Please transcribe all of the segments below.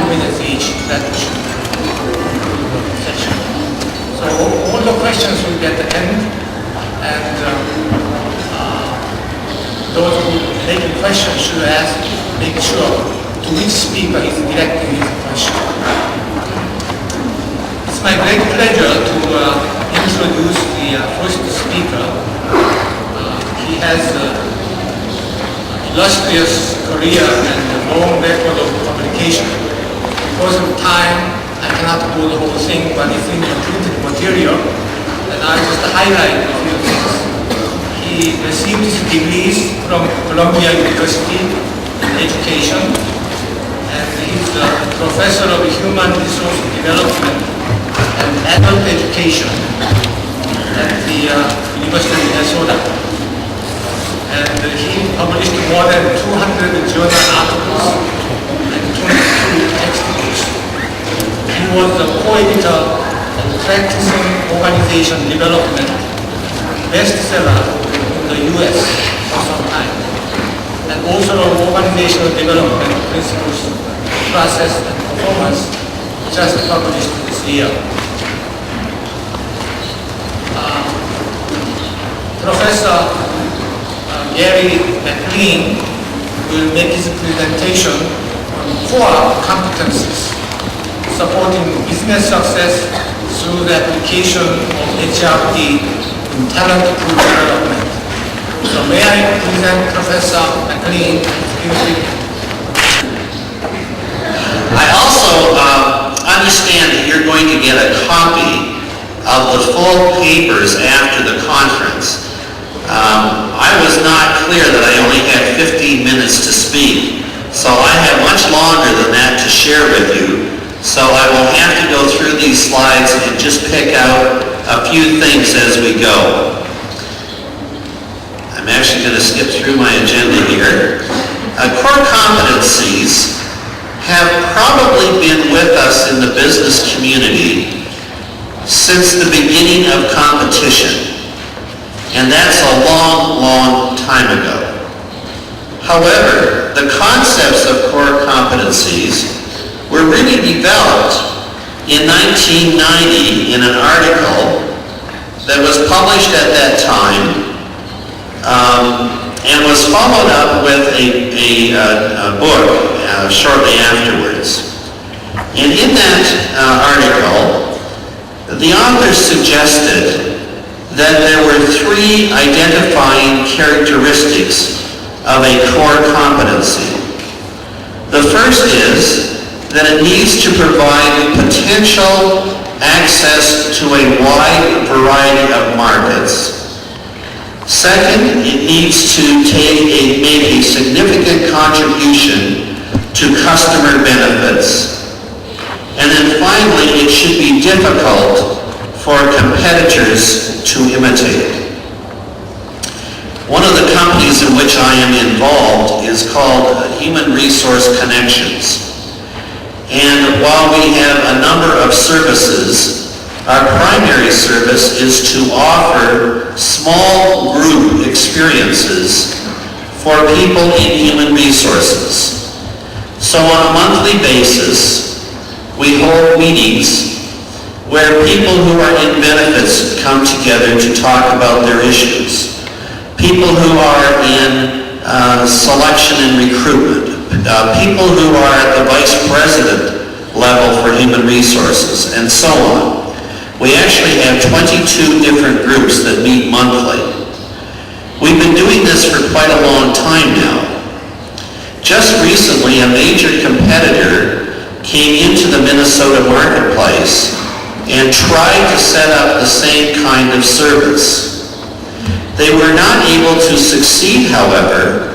minutes each, that session. So all the questions will be at the end, and those who make a question should make sure to which speaker is directing his question. It's my great pleasure to introduce the first speaker. He has illustrious career and a long record of publication. Because of time, I cannot do the whole thing, but it's in the printed material, and I'll just highlight a few things. He received his degrees from Columbia University in education, and he's a professor of human resource development and adult education at the University of Minnesota. And he published more than 200 journal articles and 22 textbooks. He was the co-editor of Practicing Organization Development, bestseller in the US for some time, and also of Organizational Development Principles, Process and Performance, just published this year. Professor Gary McLean will make his presentation on core competencies, supporting business success through the application of HRD in talent pool development. So may I present Professor McLean? I also understand that you're going to get a copy of the full papers after the conference. I was not clear that I only had 15 minutes to speak, so I have much longer than that to share with you. So I will have to go through these slides and just pick out a few things as we go. I'm actually going to skip through my agenda here. Core competencies have probably been with us in the business community since the beginning of competition. And that's a long, long time ago. However, the concepts of core competencies were really developed in 1990 in an article that was published at that time and was followed up with a book shortly afterwards. And in that article, the authors suggested that there were three identifying characteristics of a core competency. The first is that it needs to provide potential access to a wide variety of markets. Second, it needs to make a significant contribution to customer benefits. And then finally, it should be difficult for competitors to imitate. One of the companies in which I am involved is called Human Resource Connections. And while we have a number of services, our primary service is to offer small group experiences for people in human resources. So on a monthly basis, we hold meetings where people who are in benefits come together to talk about their issues. People who are in selection and recruitment, people who are at the vice president level for human resources, and so on. We actually have 22 different groups that meet monthly. We've been doing this for quite a long time now. Just recently, a major competitor came into the Minnesota marketplace and tried to set up the same kind of service. They were not able to succeed, however,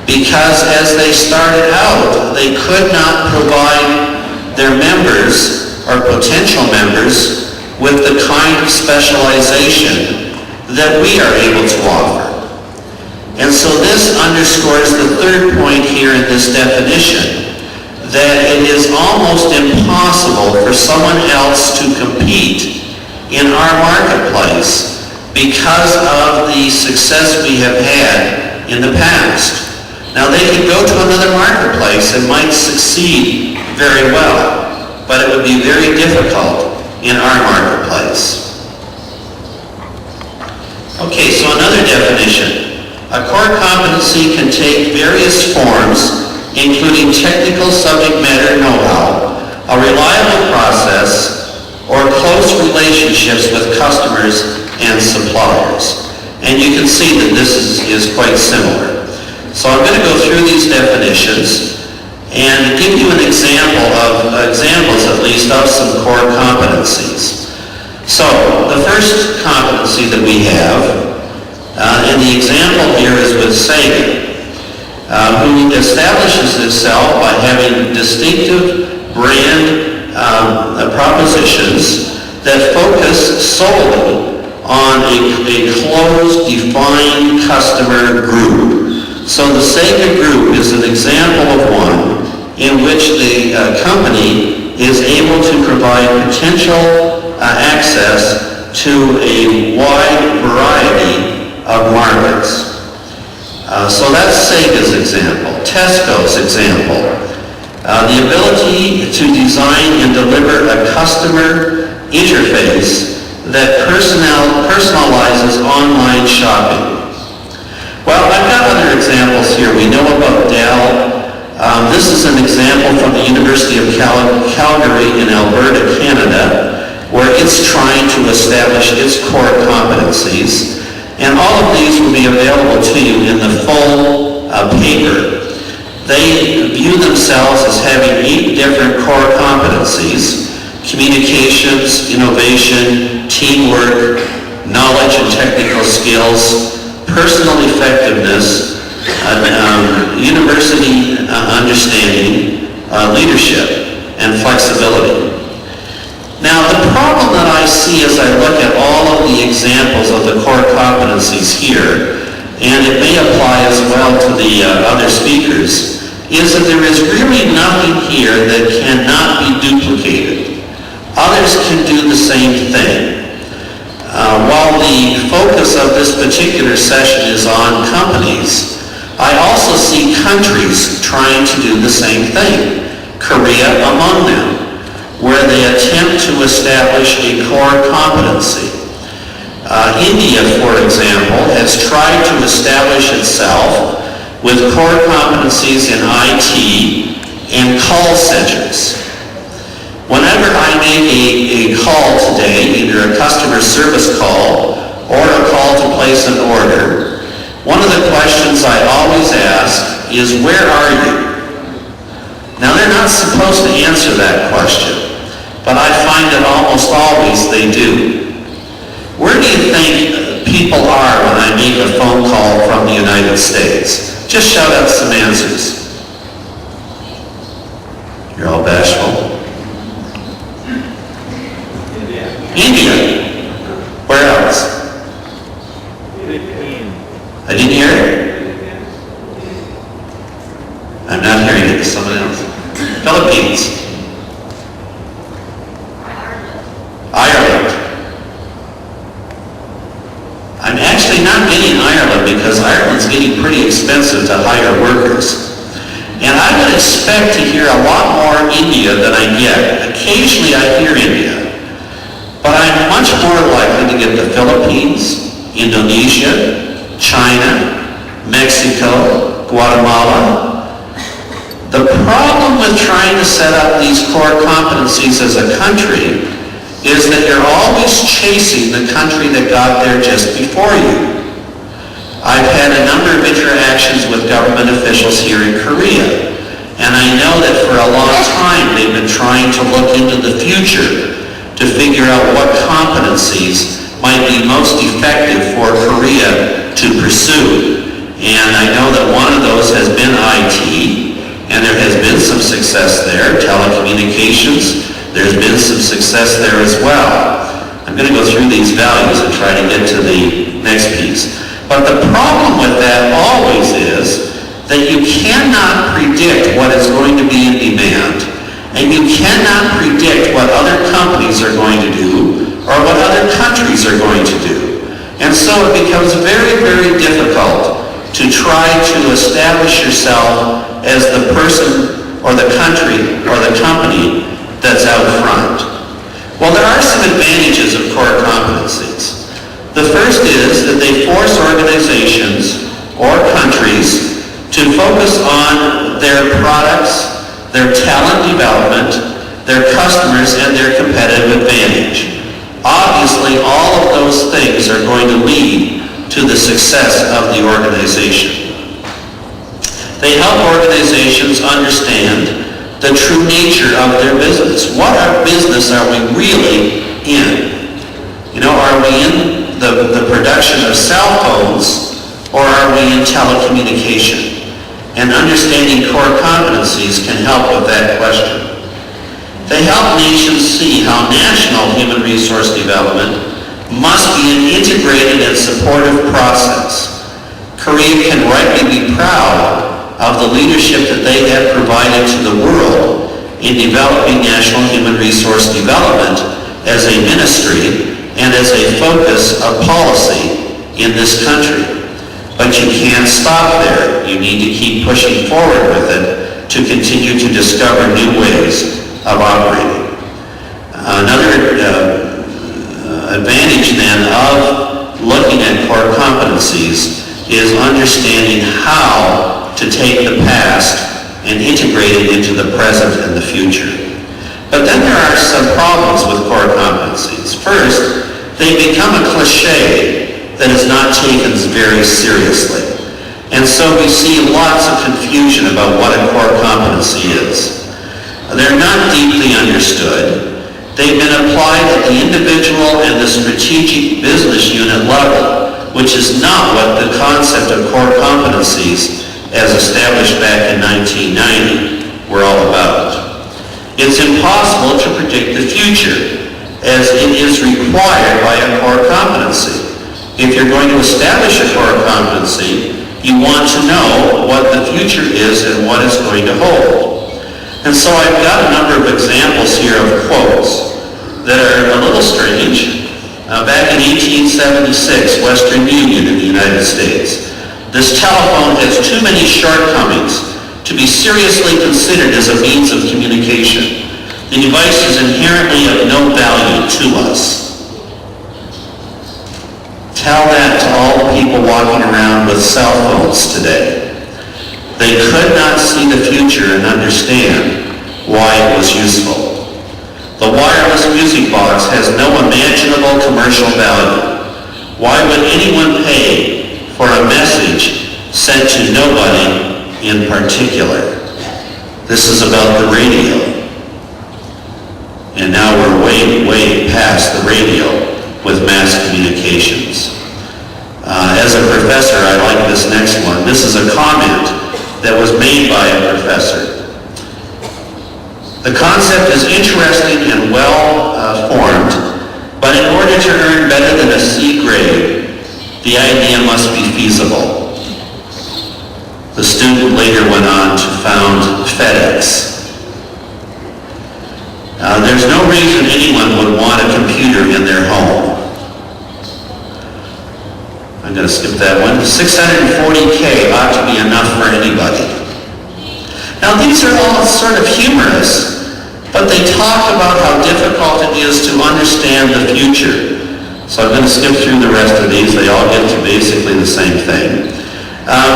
because as they started out, they could not provide their members or potential members with the kind of specialization that we are able to offer. And so this underscores the third point here in this definition, that it is almost impossible for someone else to compete in our marketplace because of the success we have had in the past. Now they could go to another marketplace and might succeed very well, but it would be very difficult in our marketplace. Okay, so another definition. A core competency can take various forms, including technical subject matter know-how, a reliable process, or close relationships with customers and suppliers. And you can see that this is quite similar. So I'm going to go through these definitions and give you an examples at least of some core competencies. So the first competency that we have, and the example here is with Sega, who establishes itself by having distinctive brand propositions that focus solely on a closed, defined customer group. So the Sega Group is an example of one in which the company is able to provide potential access to a wide variety of markets. So that's Sega's example. Tesco's example. The ability to design and deliver a customer interface that personalizes online shopping. Well, I've got other examples here. We know about Dell. This is an example from the University of Calgary in Alberta, Canada, where it's trying to establish its core competencies. And all of these will be available to you in the full paper. They view themselves as having 8 different core competencies: communications, innovation, teamwork, knowledge and technical skills, personal effectiveness, university understanding, leadership, and flexibility. Now, the problem that I see as I look at all of the examples of the core competencies here, and it may apply as well to the other speakers, is that there is really nothing here that cannot be duplicated. Others can do the same thing. While the focus of this particular session is on companies, I also see countries trying to do the same thing, Korea among them, where they attempt to establish a core competency. India, for example, has tried to establish itself with core competencies in IT and call centers. Whenever I make a call today, either a customer service call or a call to place an order, one of the questions I always ask is, where are you? Now, they're not supposed to answer that question, but I find that almost always they do. Where do you think people are when I make a phone call from the United States? Just shout out some answers. You're all bashful. India. Where else? I didn't hear it. I'm not hearing it. Someone else. Philippines. Ireland. I'm actually not getting Ireland because Ireland's getting pretty expensive to hire workers. And I would expect to hear a lot more India than I get. Occasionally I hear India. But I'm much more likely to get the Philippines, Indonesia, China, Mexico, Guatemala. The problem with trying to set up these core competencies as a country is that you're always chasing the country that got there just before you. I've had a number of interactions with government officials here in Korea, and I know that for a long time they've been trying to look into the future to figure out what competencies might be most effective for Korea to pursue. And I know that one of those has been IT, and there has been some success there. Telecommunications, there's been some success there as well. I'm going to go through these values and try to get to the next piece. But the problem with that always is that you cannot predict what is going to be in demand, and you cannot predict what other companies are going to do or what other countries are going to do. And so it becomes very, very difficult to try to establish yourself as the person or the country or the company that's out front? Well, there are some advantages of core competencies. The first is that they force organizations or countries to focus on their products, their talent development, their customers, and their competitive advantage. Obviously, all of those things are going to lead to the success of the organization. They help organizations understand the true nature of their business. What business are we really in? Are we in the production of cell phones, or are we in telecommunication? And understanding core competencies can help with that question. They help nations see how national human resource development must be an integrated and supportive process. Korea can rightly be proud of the leadership that they have provided to the world in developing national human resource development as a ministry and as a focus of policy in this country. But you can't stop there. You need to keep pushing forward with it to continue to discover new ways of operating. Another advantage then of looking at core competencies is understanding how to take the past and integrate it into the present and the future. But then there are some problems with core competencies. First, they become a cliche that is not taken very seriously. And so we see lots of confusion about what a core competency is. They're not deeply understood. They've been applied at the individual and the strategic business unit level, which is not what the concept of core competencies as established back in 1990 were all about. It's impossible to predict the future, as it is required by a core competency. If you're going to establish a core competency, you want to know what the future is and what it's going to hold. And so I've got a number of examples here of quotes that are a little strange. Back in 1876, Western Union in the United States. This telephone has too many shortcomings to be seriously considered as a means of communication. The device is inherently of no value to us. Tell that to all the people walking around with cell phones today. They could not see the future and understand why it was useful. The wireless music box has no imaginable commercial value. Why would anyone pay for a message sent to nobody in particular? This is about the radio. And now we're way past the radio with mass communications. As a professor, I like this next one. This is a comment that was made by a professor. The concept is interesting and well formed, but in order to earn better than a C grade, the idea must be feasible. The student later went on to found FedEx. There's no reason anyone would want a computer in their home. I'm going to skip that one. 640K ought to be enough for anybody. Now these are all sort of humorous, but they talk about how difficult it is to understand the future. So I'm going to skip through the rest of these. They all get to basically the same thing.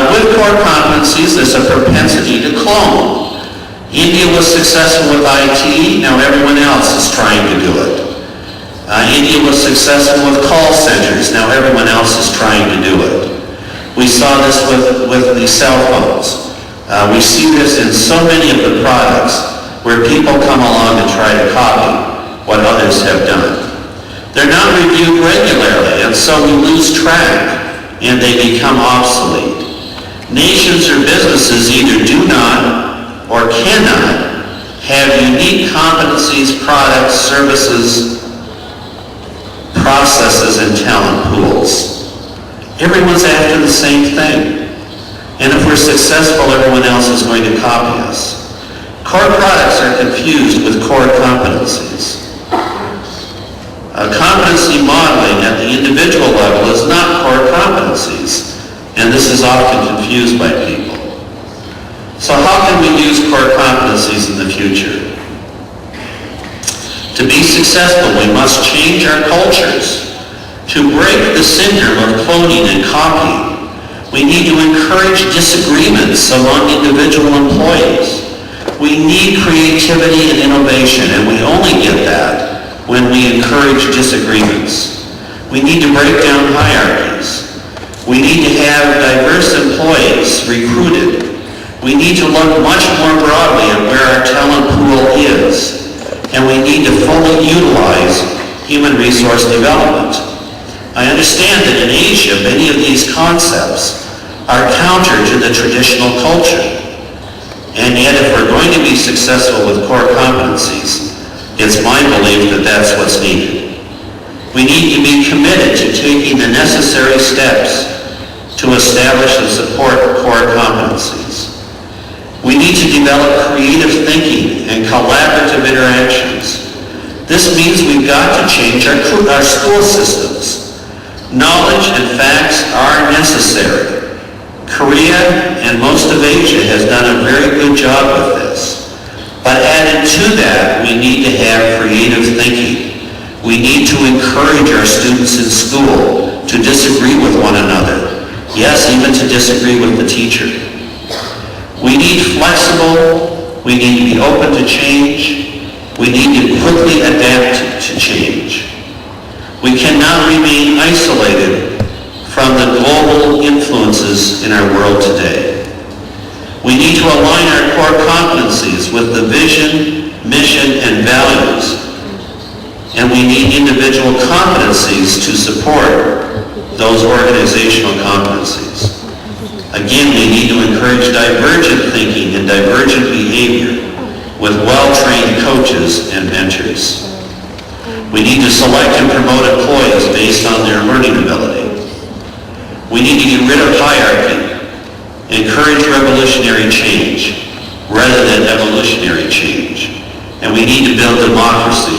With core competencies, there's a propensity to clone. India was successful with IT, now everyone else is trying to do it. India was successful with call centers, now everyone else is trying to do it. We saw this with the cell phones. We see this in so many of the products where people come along and try to copy what others have done. They're not reviewed regularly, and so we lose track and they become obsolete. Nations or businesses either do not or cannot have unique competencies, products, services, processes, and talent pools. Everyone's after the same thing. And if we're successful, everyone else is going to copy us. Core products are confused with core competencies. Competency modeling at the individual level is not core competencies, and this is often confused by people. So how can we use use core competencies in the future. To be successful, we must change our cultures. To break the syndrome of cloning and copying, we need to encourage disagreements among individual employees. We need creativity and innovation, and we only get that when we encourage disagreements. We need to break down hierarchies. We need to have diverse employees recruited. We need to look much more broadly at where our talent pool is, and we need to fully utilize human resource development. I understand that in Asia, many of these concepts are counter to the traditional culture. And yet, if we're going to be successful with core competencies, it's my belief that that's what's needed. We need to be committed to taking the necessary steps to establish and support core competencies. We need to develop creative thinking and collaborative interactions. This means we've got to change our school systems. Knowledge and facts are necessary. Korea and most of Asia has done a very good job with this. But added to that, we need to have creative thinking. We need to encourage our students in school to disagree with one another. Yes, even to disagree with the teacher. We need flexible, we need to be open to change, we need to quickly adapt to change. We cannot remain isolated from the global influences in our world today. We need to align our core competencies with the vision, mission, and values. And we need individual competencies to support those organizational competencies. Again, we need to encourage divergent thinking and divergent behavior with well-trained coaches and mentors. We need to select and promote employees based on their learning ability. We need to get rid of hierarchy, encourage revolutionary change rather than evolutionary change. And we need to build democracy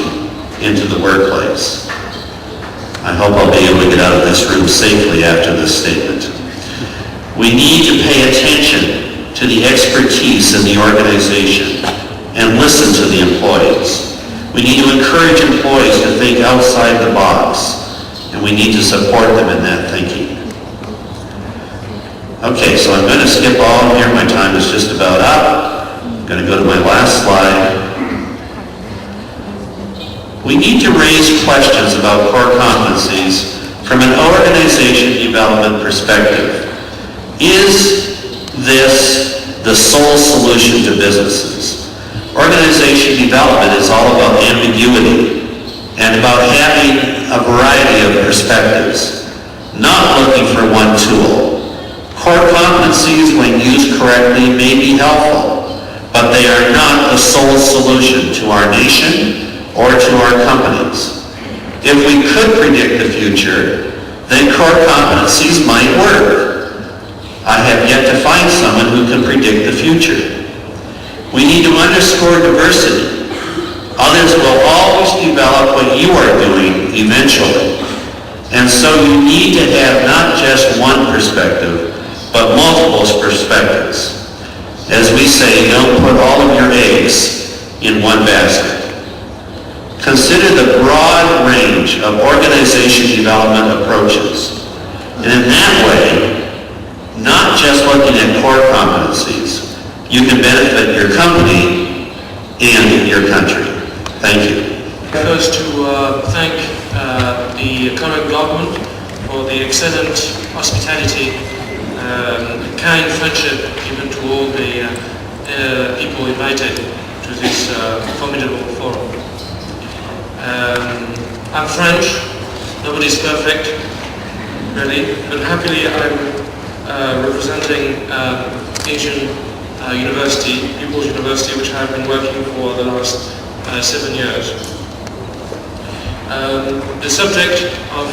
into the workplace. I hope I'll be able to get out of this room safely after this statement. We need to pay attention to the expertise in the organization and listen to the employees. We need to encourage employees to think outside the box, and we need to support them in that thinking. Okay, so I'm going to skip all here. My time is just about up. I'm going to go to my last slide. We need to raise questions about core competencies from an organization development perspective. Is this the sole solution to businesses? Organization development is all about ambiguity and about having a variety of perspectives, not looking for one tool. Core competencies, when used correctly, may be helpful, but they are not the sole solution to our nation or to our companies. If we could predict the future, then core competencies might work. I have yet to find someone who can predict the future. We need to underscore diversity. Others will always develop what you are doing eventually. And so you need to have not just one perspective, but multiple perspectives. As we say, don't put all of your eggs in one basket. Consider the broad range of organization development approaches. And in that way, not just looking at core competencies, you can benefit your company and your country. Thank you. First, to thank the current government for the excellent hospitality, kind friendship given to all the people invited to this formidable forum. I'm French. Nobody's perfect, really, but happily I'm representing Asian University, People's University, which I've been working for the last 7 years. The subject of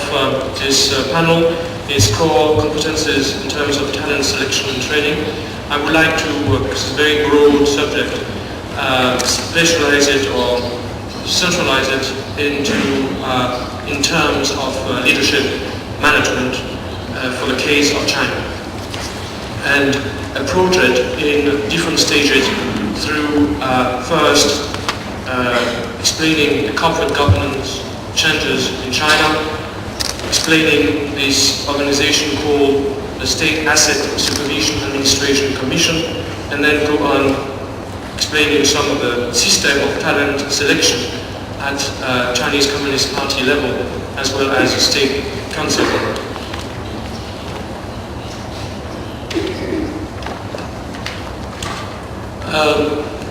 this panel is core competencies in terms of talent selection and training. I would like to, because it's a very broad subject, specialize it or centralize it into in terms of leadership management for the case of China, and approach it in different stages through first explaining the corporate governance changes in China, explaining this organization called the State Asset Supervision Administration Commission, and then go on explaining some of the system of talent selection at Chinese Communist Party level, as well as the State Council.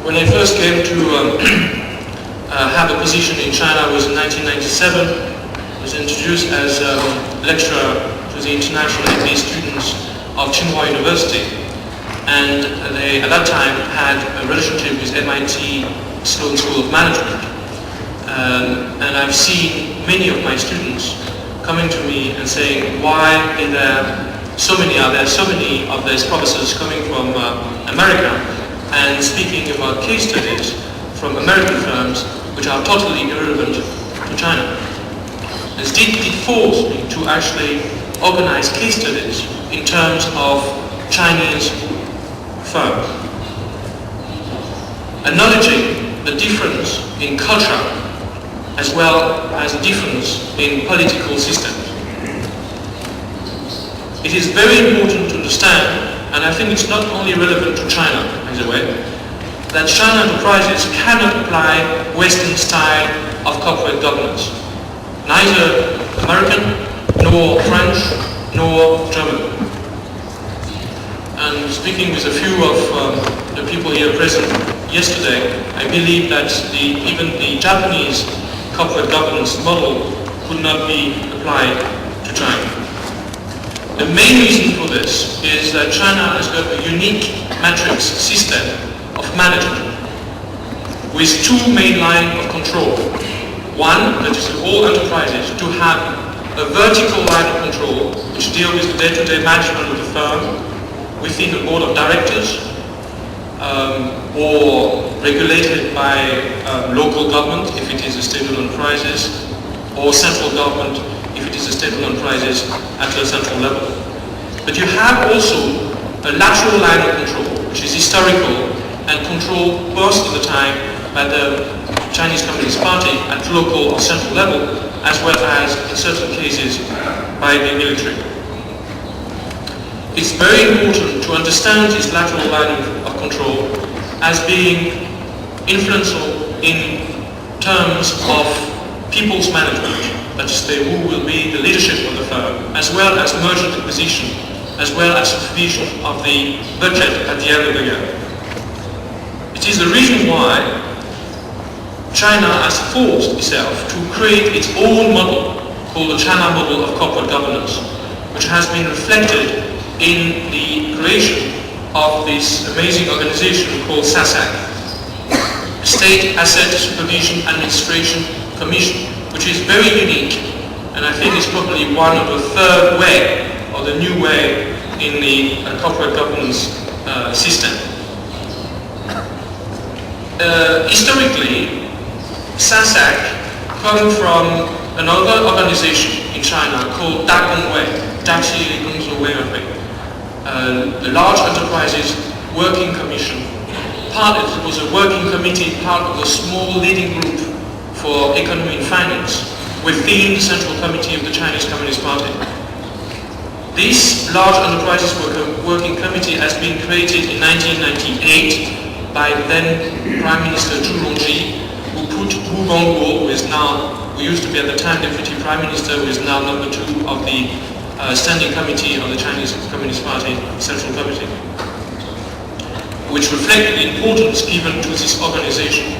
When I first came to have a position in China was in 1997. I was introduced as a lecturer to the international MBA students of Tsinghua University, and they at that time had a relationship with MIT Sloan School of Management. And I've seen many of my students coming to me and saying, why are there so many of these professors coming from America and speaking about case studies from American firms which are totally irrelevant to China. And it forced me to actually organize case studies in terms of Chinese firms, acknowledging the difference in culture as well as the difference in political systems. It is very important to understand, and I think it's not only relevant to China, by the way, that China enterprises cannot apply Western style of corporate governance. Neither American, nor French, nor German. And speaking with a few of the people here present yesterday, I believe that even the Japanese corporate governance model could not be applied to China. The main reason for this is that China has got a unique matrix system of management with two main lines of control. One, that is all enterprises to have a vertical line of control which deals with the day-to-day management of the firm within the board of directors or regulated by local government if it is a state-owned enterprises, or central government if it is a state-owned enterprises at a central level. But you have also a lateral line of control which is historical and controlled most of the time by the Chinese Communist Party at local or central level, as well as in certain cases by the military. It's very important to understand this lateral line of control as being influential in terms of people's management, that is, who will be the leadership of the firm, as well as merger acquisition, as well as supervision of the budget at the end of the year. It is the reason why China has forced itself to create its own model called the China model of corporate governance, which has been reflected in the creation of this amazing organization called SASAC, State Asset Supervision Administration Commission, which is very unique, and I think is probably one of the third way or the new way in the corporate governance system. Historically, SASAC comes from another organization in China called DAGONWEI, the Large Enterprises Working Commission. It was a working committee, part of a small leading group for economy and finance within the Central Committee of the Chinese Communist Party. This Large Enterprises Working Committee has been created in 1998 by then Prime Minister Zhu Rongji, who put Wu Gongguo, who used to be at the time Deputy Prime Minister, who is now number 2 of the Standing Committee of the Chinese Communist Party Central Committee, which reflect the importance given to this organization.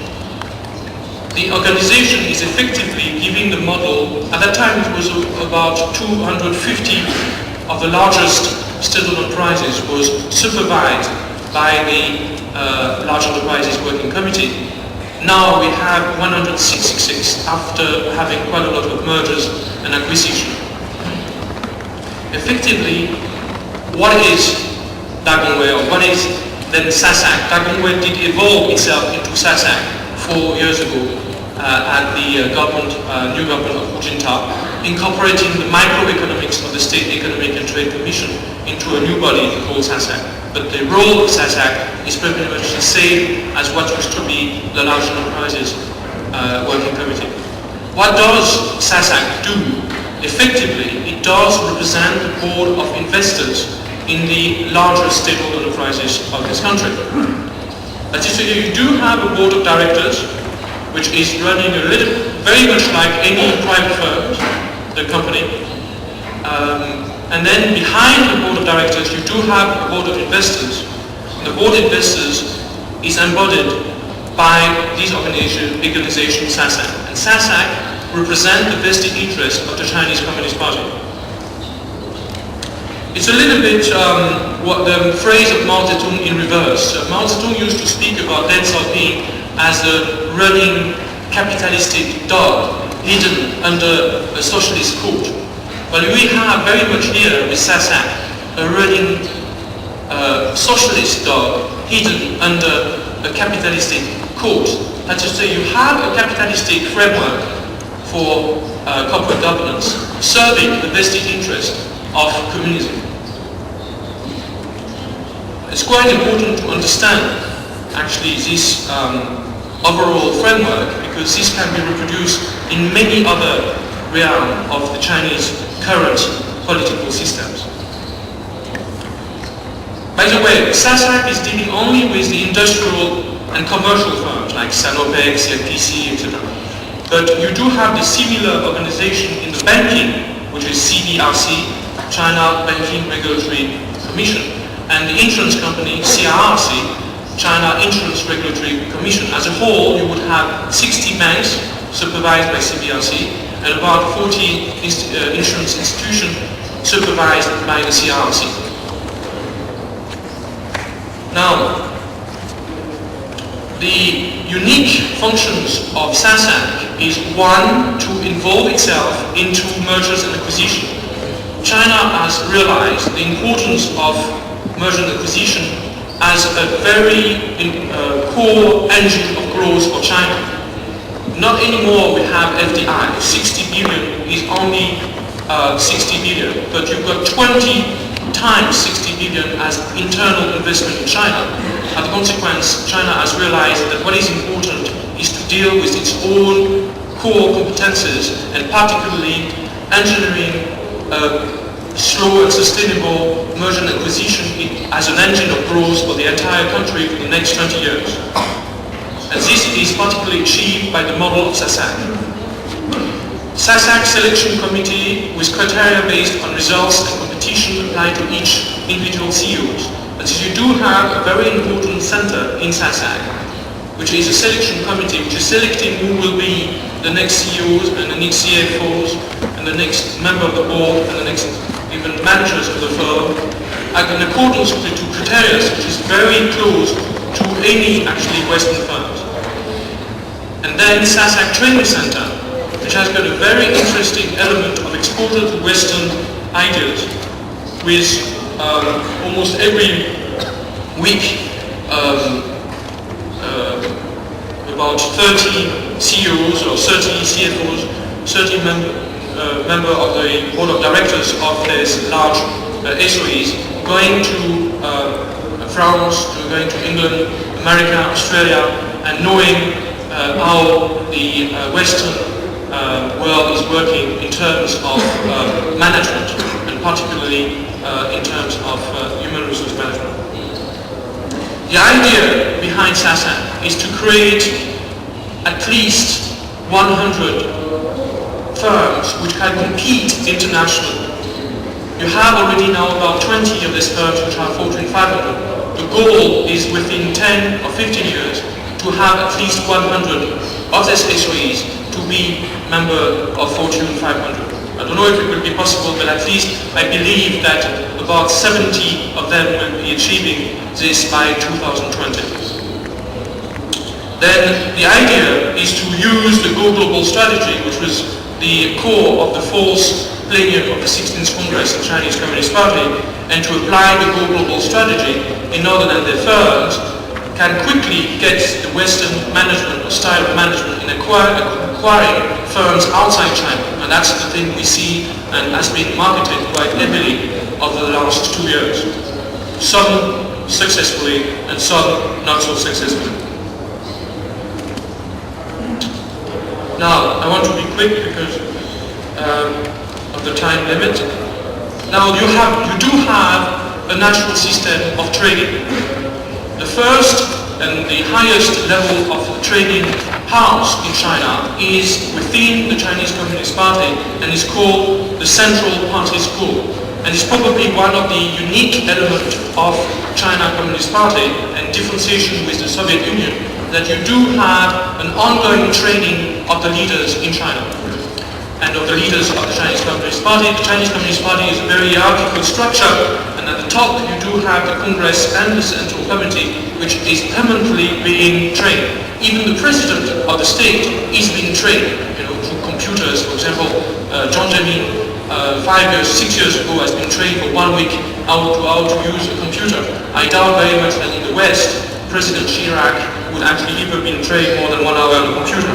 The organization is effectively giving the model. At that time it was about 250 of the largest state-owned enterprises was supervised by the Large Enterprises Working Committee. Now we have 166 after having quite a lot of mergers and acquisition. Effectively, what is DAGONWEI, or what is then SASAC? DAGONWEI did evolve itself into SASAC 4 years ago, at the new government of Jong-Tae, incorporating the microeconomics of the State Economic and Trade Commission into a new body called SASAC. But the role of SASAC is pretty much the same as what used to be the Large Enterprises Working Committee. What does SASAC do? Effectively, it does represent the board of investors in the largest state-owned enterprises of this country. That is to say, you do have a board of directors, which is running very much like any private firm, the company. And then behind the board of directors, you do have a board of investors. And the board of investors is embodied by this organization SASAC. And SASAC represent the vested interest of the Chinese Communist Party. It's a little bit what the phrase of Mao Zedong in reverse. Mao Zedong used to speak about Deng Xiaoping as a running capitalistic dog hidden under a socialist coat. But we have very much here with SASAC a running socialist dog hidden under a capitalistic coat. That is to say, you have a capitalistic framework for corporate governance serving the vested interest of communism. It's quite important to understand actually this overall framework, because this can be reproduced in many other realms of the Chinese current political systems. By the way, SASAC is dealing only with the industrial and commercial firms like Sinopec, CFTC, etc. But you do have the similar organization in the banking, which is CBRC, China Banking Regulatory Commission, and the insurance company, CRRC, China Insurance Regulatory Commission. As a whole, you would have 60 banks supervised by CBRC and about 40 insurance institutions supervised by the CRRC. Now, the unique functions of SASAC is one, to involve itself into mergers and acquisition. China has realized the importance of merger and acquisition as a very core engine of growth for China. Not anymore we have FDI. 60 billion is only 60 billion, but you've got 20 times 60 billion as internal investment in China. As a consequence, China has realized that what is important is to deal with its own core competences, and particularly engineering slow and sustainable merger and acquisition as an engine of growth for the entire country for the next 20 years. And this is particularly achieved by the model of SASAC. SASAC selection committee with criteria based on results and competition applied to each individual CEOs. That is, you do have a very important center in SASAC, which is a selection committee which is selecting who will be the next CEOs and the next CFOs and the next member of the board and the next even managers of the firm, in accordance with the two criteria, which is very close to any actually Western firms. And then SASAC Training Center, which has got a very interesting element of exposure to Western ideas, with almost every week about 30 CEOs or 30 CFOs, 30 member of the board of directors of these large SOEs going to France, going to England, America, Australia, and knowing how the Western world is working in terms of management, and particularly in terms of human resource management. The idea behind SASAC is to create at least 100 firms which can compete internationally. You have already now about 20 of these firms which are Fortune 500. The goal is within 10 or 15 years to have at least 100 of these SOEs to be member of Fortune 500. I don't know if it will be possible, but at least I believe that about 70 of them will be achieving this by 2020. Then the idea is to use the Go Global strategy, which was the core of the fourth plenum of the 16th Congress of the Chinese Communist Party, and to apply the Go Global strategy in order that the firms can quickly get the Western management or style of management in acquiring firms outside China. And that's the thing we see and has been marketed quite heavily over the last 2 years. Some successfully and some not so successfully. Now, I want to be quick because of the time limit. Now, you do have a natural system of trading. The first and the highest level of trading house in China is within the Chinese Communist Party and is called the Central Party School. And it's probably one of the unique elements of China Communist Party and differentiation with the Soviet Union, that you do have an ongoing training of the leaders in China and of the leaders of the Chinese Communist Party. The Chinese Communist Party is a very hierarchical structure, and at the top you do have the Congress and the Central Committee, which is permanently being trained. Even the president of the state is being trained, through computers. For example, Jong-Tae 6 years ago has been trained for 1 week how to use a computer. I doubt very much that in the West, President Chirac would actually ever been trained more than 1 hour on a computer.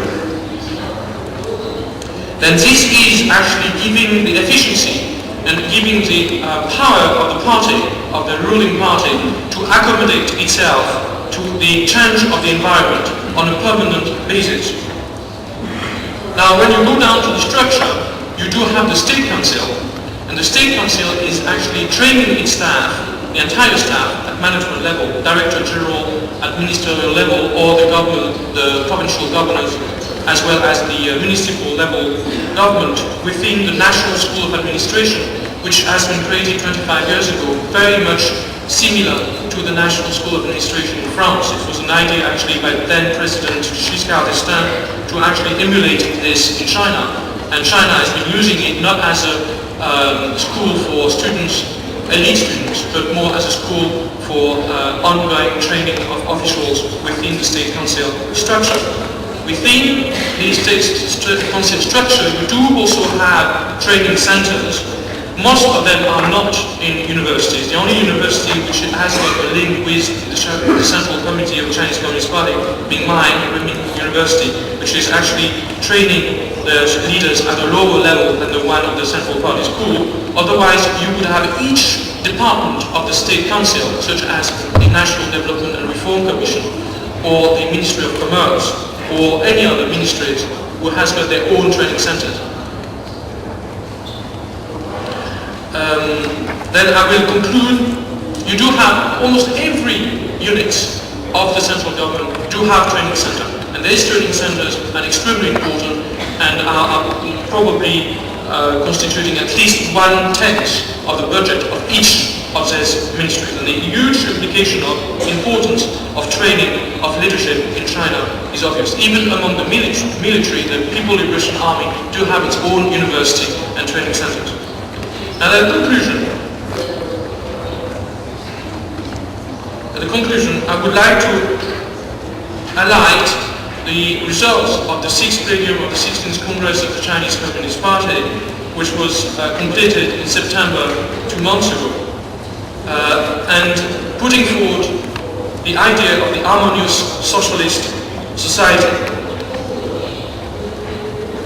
Then this is actually giving the efficiency and giving the power of the party, of the ruling party, to accommodate itself to the change of the environment on a permanent basis. Now, when you go down to the structure, you do have the State Council, and the State Council is actually training its staff, the entire staff, at management level, Director General, at ministerial level, or the provincial governors, as well as the municipal level government within the National School of Administration, which has been created 25 years ago, very much similar to the National School of Administration in France. It was an idea actually by then President Giscard d'Estaing to actually emulate this in China. And China has been using it not as a school for students, elite students, but more as a school for ongoing training of officials within the State Council structure. Within the State Council structure, you do also have training centers. Most of them are not in universities. The only university which has got a link with the Central Committee of the Chinese Communist Party being mine, Renmin University, which is actually training the leaders at a lower level than the one of the Central Party School. Otherwise, you would have each department of the State Council, such as the National Development and Reform Commission, or the Ministry of Commerce, or any other ministries who has got their own training centers. Then I will conclude. You do have almost every unit of the central government do have training center, and these training centers are extremely important and are probably constituting at least 1/10 of the budget of each of these ministries. And the huge implication of importance of training of leadership in China is obvious. Even among the military, the People's Liberation Army do have its own university and training centers. Now, at the conclusion, I would like to highlight the results of the 6th plenum of the 16th Congress of the Chinese Communist Party, which was completed in September 2 months ago, and putting forward the idea of the harmonious socialist society.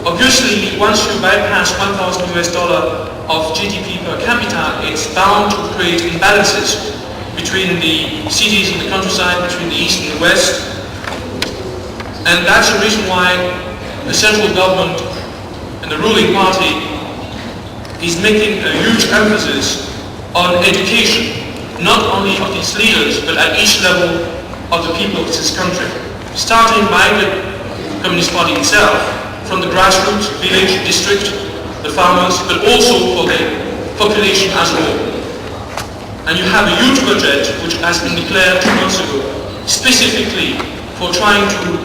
Obviously, once you bypass $1,000 of GDP per capita, it's bound to create imbalances between the cities and the countryside, between the East and the West. And that's the reason why the central government and the ruling party is making a huge emphasis on education, not only of its leaders, but at each level of the people of this country. Starting by the Communist Party itself, from the grassroots, village, district, the farmers, but also for the population as a whole. And you have a huge budget, which has been declared 2 months ago, specifically for trying to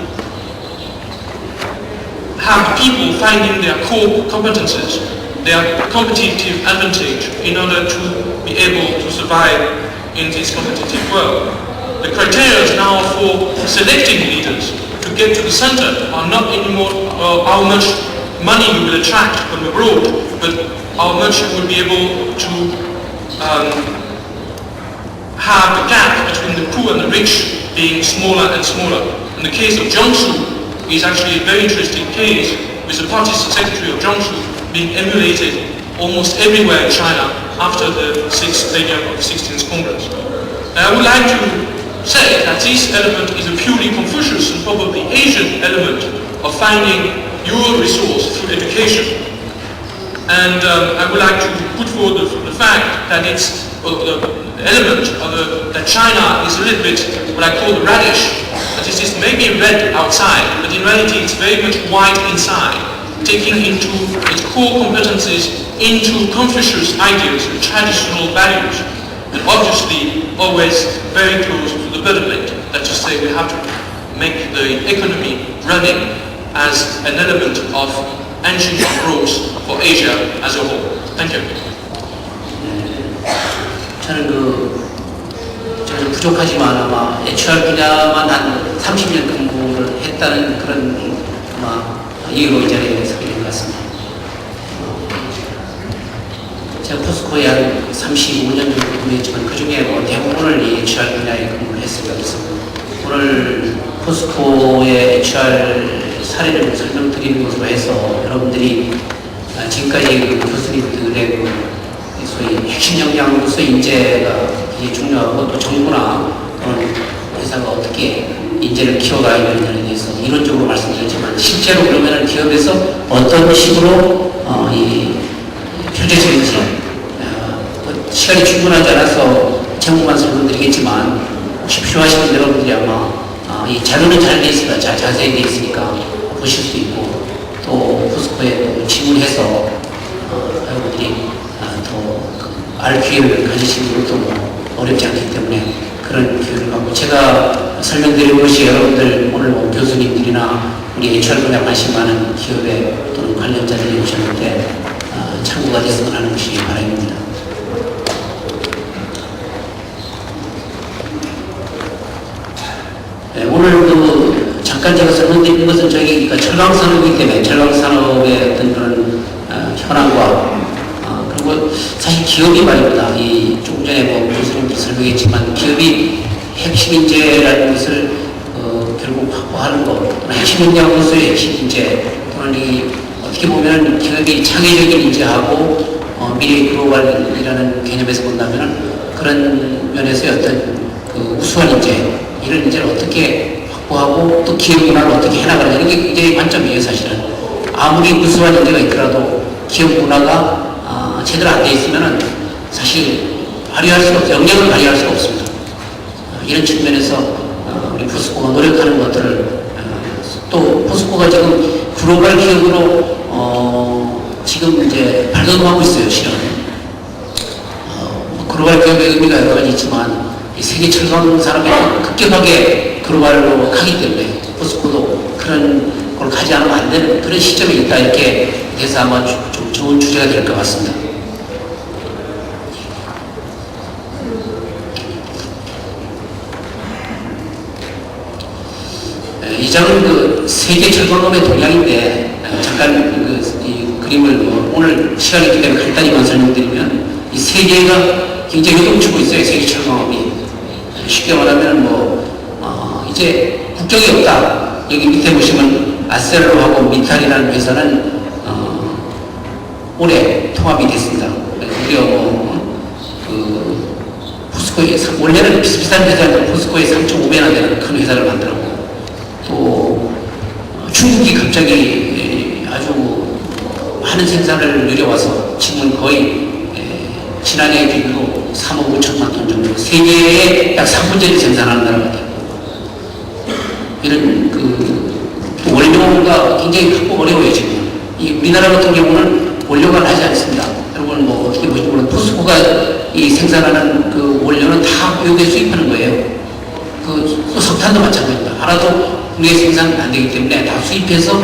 have people finding their core competences, their competitive advantage in order to be able to survive in this competitive world. The criteria now for selecting leaders to get to the center are not anymore how much money you will attract from abroad, but how much you will be able to have a gap between the poor and the rich being smaller and smaller. In the case of Jiangsu, is actually a very interesting case with the party secretary of Jiangsu being emulated almost everywhere in China after the 6th plenum of the 16th Congress. And I would like to say that this element is a purely Confucius and probably Asian element of finding your resource through education. And I would like to put forward the fact that it's the element of that China is a little bit what I call the radish. That is, it may be red outside, but in reality it's very much white inside, taking into its core competencies into Confucius ideas and traditional values, and obviously always very close to the betterment. That is to say, we have to make the economy running as an element of engine of growth for Asia as a whole. Thank you. 저는 저는 부족하지만 아마 HR 분야만 한 30년 근무를 했다는 그런 아마 이유로 이 자리에 서게 된 것 같습니다. 제가 포스코에 한 35년 정도 근무했지만 그 중에 대부분을 이 HR 분야에 근무를 했습니다. 그래서 오늘 포스코의 HR 사례를 설명드리는 것으로 해서 여러분들이 지금까지 교수님들의 소위 핵심 역량으로서 인재가 굉장히 중요하고 또 정부나 또는 회사가 어떻게 인재를 키워가야 되느냐에 대해서 이론적으로 말씀드렸지만 실제로 그러면 기업에서 어떤 식으로 펼쳐지는지 시간이 충분하지 않아서 제목만 설명드리겠지만 혹시 필요하시면 여러분들이 아마 이 자료는 잘 돼 있습니다. 자세히 돼 있으니까 보실 수 있고 또 포스코에 질문해서 여러분들이 더 알 기회를 가지시는 것도 어렵지 않기 때문에 그런 기회를 갖고 제가 설명드린 것이 여러분들 오늘 교수님들이나 우리 HR 분야 관심 많은 기업에 또는 관련자들이 오셨는데 참고가 됐으면 하는 것이 바람입니다. 네, 오늘 잠깐 제가 설명드린 것은 저희 철강산업이기 때문에 철강산업의 어떤 그런 현황과 그리고 사실 기업이 말입니다. 조금 전에 교수님도 설명했지만 기업이 핵심 인재라는 것을 결국 확보하는 것 또는 핵심 역량으로서의 핵심 인재 또는 어떻게 보면 기업이 창의적인 인재하고 미래 글로벌이라는 개념에서 본다면 그런 면에서의 어떤 우수한 인재 이런 인재를 어떻게 확보하고 또 기업 문화를 어떻게 해나가느냐 이게 굉장히 관점이에요. 사실은 아무리 우수한 인재가 있더라도 기업 문화가 제대로 안 돼 있으면은 사실 발휘할 수가 없어요. 역량을 발휘할 수가 없습니다. 이런 측면에서 우리 포스코가 노력하는 것들을 또 포스코가 지금 글로벌 기업으로 지금 이제 발돋움하고 있어요. 실은 글로벌 기업의 의미가 여러 가지 있지만 이 세계 철강 산업이 급격하게 글로벌로 가기 때문에 포스코도 그런 걸 가지 않으면 안 되는 그런 시점에 있다 이렇게 돼서 아마 좀 좋은 주제가 될 것 같습니다. 이 장은 세계 철강업의 동향인데 잠깐 이 그림을 오늘 시간이 있기 때문에 간단히만 설명드리면 이 세계가 굉장히 요동치고 있어요. 세계 철강업이 쉽게 말하면 이제 국경이 없다. 여기 밑에 보시면 아셀로하고 미탈이라는 회사는 올해 통합이 됐습니다. 드디어 포스코에 원래는 비슷비슷한 회사인데 포스코에 3.5배나 되는 큰 회사를 만들었고 또 중국이 갑자기 아주 많은 생산을 늘려와서 지금은 거의 지난해 기준으로 3억 5천만 톤 정도 세계에 약 3분째를 생산하는 나라가 돼요. 이런 원료가 굉장히 크고 어려워요. 지금 우리나라 같은 경우는 원료가 나지 않습니다. 여러분 어떻게 보시면 포스코가 생산하는 그 원료는 다 외국에 수입하는 거예요. 또 석탄도 마찬가지입니다. 하나도 국내에 생산 안 되기 때문에 다 수입해서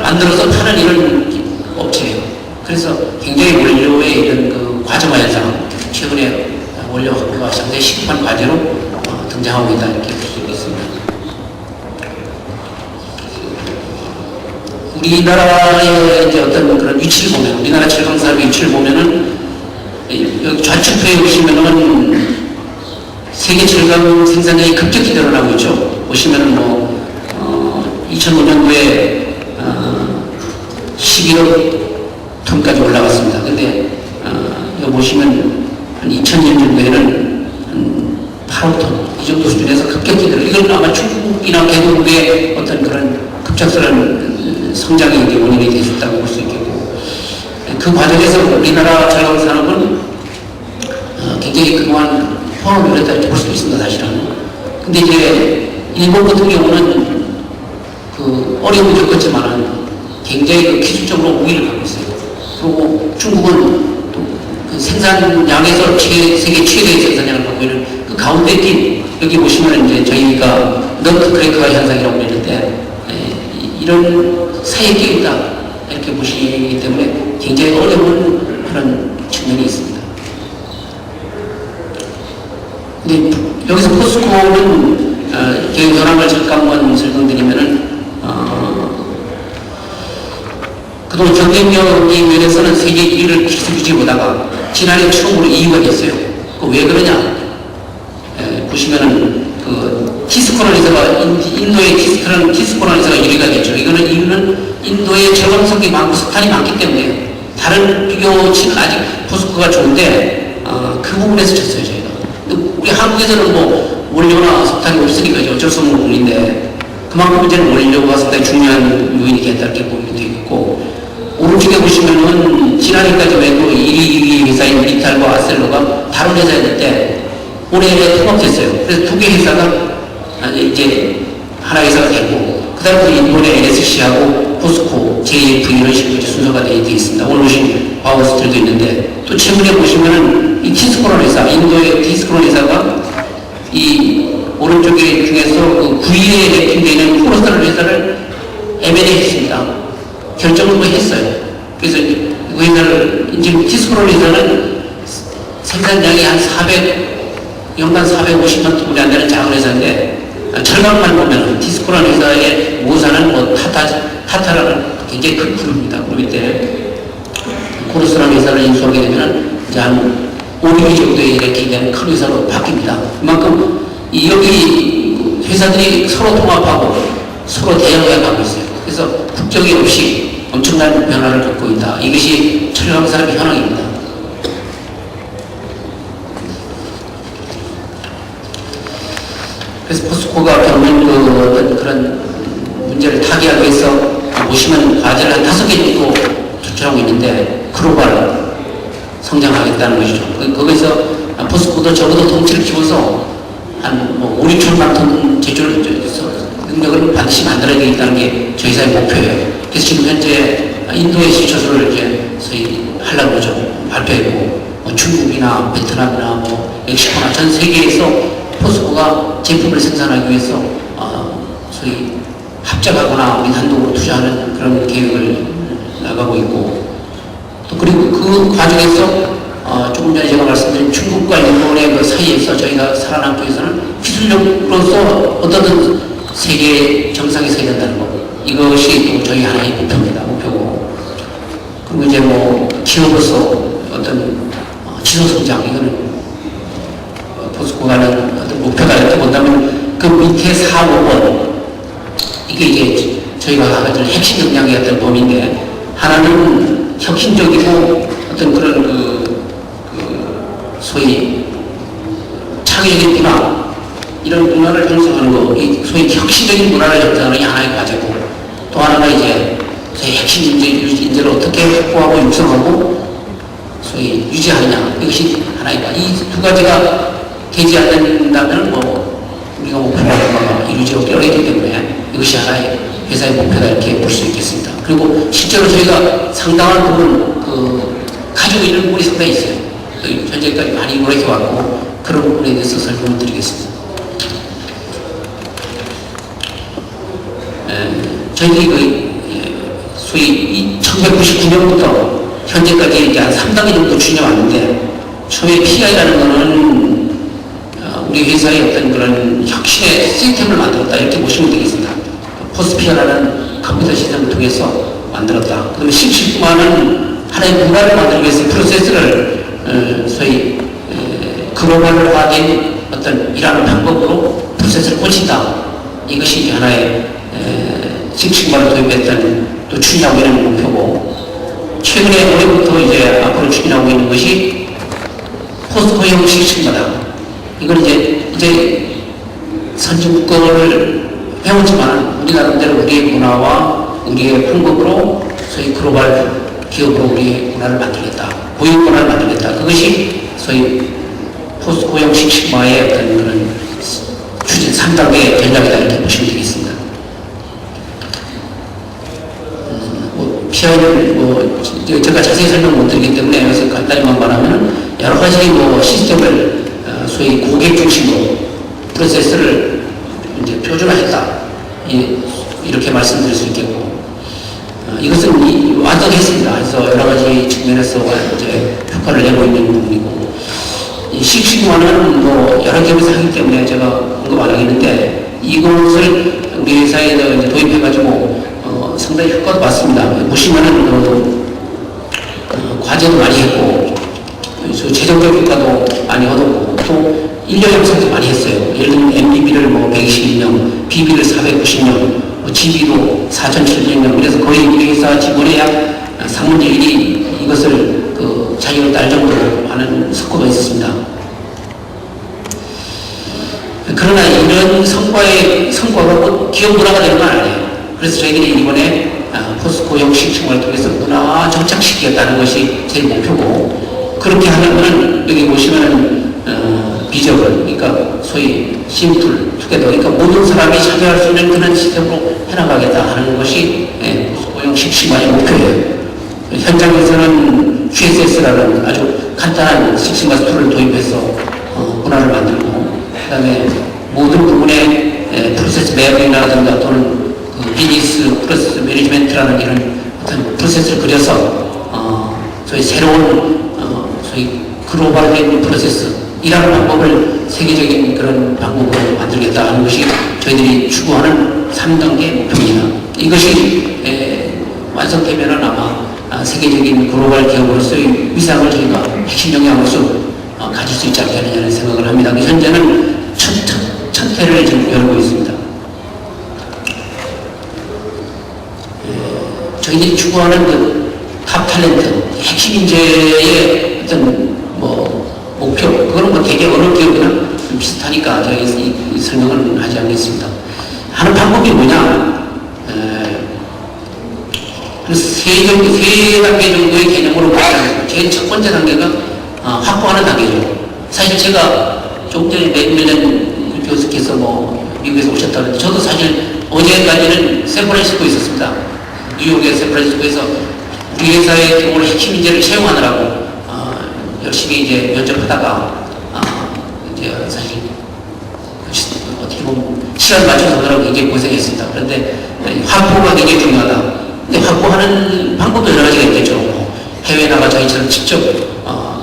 만들어서 파는 이런 업체예요. 그래서 굉장히 원료의 이런 과정화 현상, 최근에 원료 확보가 상당히 시급한 과제로 등장하고 있다 이렇게 볼 수 있습니다. 우리나라의 이제 어떤 그런 위치를 보면, 우리나라 철강산업의 위치를 보면은 여기 좌측표에 보시면은 세계 철강 생산량이 급격히 늘어나고 있죠. 보시면은 2005년도에 11억 톤까지 올라갔습니다. 근데 이거 보시면 한 2000년도에는 한 8억 톤 이 정도 수준에서 급격히 늘어. 이건 아마 중국이나 개도국의 어떤 그런 급작스러운 성장이 이제 원인이 될 수 있다고 볼 수 있겠고, 그 과정에서 우리나라 철강 산업은 굉장히 그동안 포함을 노렸다 이렇게 볼 수도 있습니다, 사실은. 근데 이제 일본 같은 경우는 그 어려움을 겪었지만은 굉장히 그 기술적으로 우위를 갖고 있어요. 그리고 중국은 또 그 생산량에서 세계 최대의 생산량을 갖고 있는 그 가운데 낀, 여기 보시면 이제 저희가 너트 크래커 현상이라고 그러는데, 이런 사이에 끼어 있다 이렇게 보시기 때문에 굉장히 어려운 그런 측면이 있습니다. 근데 여기서 포스코는 개요 현황을 잠깐만 설명드리면은 그동안 경쟁력이 면에서는 세계 1위를 계속 유지 못하다가 지난해 처음으로 2위가 됐어요. 그 왜 그러냐? 보시면은 그 티스코론에서가 인도의 티스코론에서가 1위가 됐죠. 이거는 이유는 인도의 저감성이 많고 석탄이 많기 때문에 다른 비교치는 아직 포스코가 좋은데 그 부분에서 졌어요 저희가. 근데 우리 한국에서는 원료나 석탄이 없으니까 어쩔 수 없는 부분인데 그만큼 이제는 원료가 상당히 중요한 요인이 됐다 이렇게 보면 되겠고, 오른쪽에 보시면은 지난해까지 외국 1위 회사인 리탈과 아셀로가 다른 회사였는데 올해 통합됐어요. 그래서 두 개 회사가 이제 하나 회사가 되고, 그 다음에 일본의 NSC하고 포스코, JFE 이런 식으로 순서가 되어 있습니다. 오늘 오신 바오스텔도 있는데, 또 최근에 보시면은 이 티스코론 회사, 인도의 티스코론 회사가 이 오른쪽에 중에서 그 9위에 랭킹되는 코로스라는 회사를 M&A 했습니다. 결정을 했어요. 그래서 그 회사를, 지금 티스코론 회사는 생산량이 한 연간 450만 톤이 안 되는 작은 회사인데, 철강만 보면 티스코란 회사의 모사는 타타라는 굉장히 큰 그룹입니다. 그룹 때 코르스라는 회사를 인수하게 되면 이제 한 5위 정도의 이렇게 되는 큰 회사로 바뀝니다. 그만큼 여기 회사들이 서로 통합하고 서로 대응해 가고 있어요. 그래서 국적이 없이 엄청난 변화를 겪고 있다. 이것이 철강 산업의 현황입니다. 그래서 포스코가 겪는 어떤 그런 문제를 타개하기 위해서 보시면 과제를 한 5개 정도 추천하고 있는데, 글로벌 성장하겠다는 것이죠. 거기서 포스코도 적어도 덩치를 키워서 한 5, 6천만 톤 제조를 능력을 반드시 만들어야 되겠다는 게 저희 회사의 목표예요. 그래서 지금 현재 인도의 시초소를 이제 소위 하려고 그러죠. 발표했고, 중국이나 베트남이나 멕시코나 전 세계에서 포스코가 제품을 생산하기 위해서 소위 합작하거나 우리 단독으로 투자하는 그런 계획을 나가고 있고, 또 그리고 그 과정에서 조금 전에 제가 말씀드린 중국과 일본의 그 사이에서 저희가 살아남기 위해서는 기술력으로서 어떻든 세계 정상에 서야 된다는 것, 이것이 또 저희 하나의 목표고, 그리고 이제 기업으로서 어떤 지속성장, 이거는 포스코가는 어떤 목표가 이렇게 본다면 그 밑에 4, 5번, 이게 이제 저희가 가진 핵심 역량의 어떤 범위인데, 하나는 혁신적이고 어떤 그런 소위 창의적인 문화, 이런 문화를 형성하는 거, 소위 혁신적인 문화를 형성하는 게 하나의 과제고, 또 하나가 이제 소위 핵심 인재를 어떻게 확보하고 육성하고 소위 유지하느냐, 이것이 하나이다. 이 두 가지가 되지 않는다면 우리가 목표가 이루어지기 어렵기 때문에 이것이 하나의 회사의 목표다 이렇게 볼 수 있겠습니다. 그리고 실제로 저희가 상당한 부분 가지고 있는 부분이 상당히 있어요. 현재까지 많이 노력해왔고, 그런 부분에 대해서 설명을 드리겠습니다. 저희들이 소위 1999년부터 현재까지 이제 한 3단계 정도 추진해왔는데, 처음에 PI라는 거는 우리 회사의 어떤 그런 혁신의 시스템을 만들었다 이렇게 보시면 되겠습니다. 포스피아라는 컴퓨터 시스템을 통해서 만들었다. 그다음에 17분만은 하나의 문화를 만들기 위해서 프로세스를 소위 글로벌화된 어떤 어떤 일하는 방법으로 프로세스를 고친다. 이것이 이제 하나의 식식마를 도입했던 또 추진하고 있는 목표고, 최근에 올해부터 이제 앞으로 추진하고 있는 것이 포스코형 식식마다. 이걸 이제 선진국을 배웠지만 우리 나름대로 우리의 문화와 우리의 방법으로 소위 글로벌 기업으로 우리의 문화를 만들겠다. 고유 문화를 만들겠다. 그것이 소위 포스코형 식식마의 어떤 그런 추진 3단계 전략이다 이렇게 보시면 되겠습니다. PI를 제가 자세히 설명 못 드리기 때문에 여기서 간단히만 말하면 여러 가지 시스템을 소위 고객 중심으로 프로세스를 이제 표준화했다. 이렇게 말씀드릴 수 있겠고, 이것은 완성했습니다. 그래서 여러 가지 측면에서 이제 효과를 내고 있는 부분이고, 이 식식마는 여러 기업에서 하기 때문에 제가 언급 안 하겠는데, 이것을 우리 회사에 이제 도입해가지고 상당히 효과도 봤습니다. 보시면은 과제도 많이 했고, 재정적 효과도 많이 얻었고, 또 인력 양성도 많이 했어요. 예를 들면 MBB를 120명, BB를 490명, GB도 4,700명. 그래서 거의 우리 회사 직원의 약 3분의 1이 이것을 자격을 딸 정도로 하는 성과가 있었습니다. 그러나 이런 성과가 꼭 기업 문화가 되는 건 아니에요. 그래서 저희들이 이번에 포스코형 식식마를 통해서 문화 정착시키겠다는 것이 제일 목표고, 그렇게 하려면 여기 보시면은 비전을, 그러니까 소위 심플, 투게더, 그러니까 모든 사람이 참여할 수 있는 그런 시스템으로 해나가겠다 하는 것이 포스코형 식식마의 목표예요. 현장에서는 QSS라는 아주 간단한 식식마 툴을 도입해서 문화를 만들고, 그 다음에 모든 부분의 프로세스 매핑이라든가 또는 비즈니스 프로세스 매니지먼트라는 이런 어떤 프로세스를 그려서 소위 새로운 소위 글로벌적인 프로세스, 일하는 방법을 세계적인 그런 방법으로 만들겠다 하는 것이 저희들이 추구하는 3단계 목표입니다. 이것이 완성되면 아마 세계적인 글로벌 기업으로서의 위상을 저희가 핵심 영향으로서 가질 수 있지 않겠느냐는 생각을 합니다. 현재는 첫 회를 지금 열고 있습니다. 저희들이 추구하는 탑 탤런트, 핵심 인재의 어떤 목표, 그거는 되게 어느 기업이나 좀 비슷하니까 저희 이 설명을 하지 않겠습니다. 하는 방법이 뭐냐? 세 단계 정도의 개념으로 보자면, 제일 첫 번째 단계가 확보하는 단계죠. 사실 제가 조금 전에 맥밀런 교수께서 미국에서 오셨다는데, 저도 사실 어제까지는 샌프란시스코에 있었습니다. 뉴욕의 샌프란시스코에서 우리 회사의 경우는 핵심 인재를 채용하느라고 열심히 이제 면접하다가 이제 사실 어떻게 보면 시간 맞춰서 하느라고 굉장히 고생했습니다. 그런데 확보가 굉장히 중요하다. 근데 확보하는 방법도 여러 가지가 있겠죠. 해외 나가 저희처럼 직접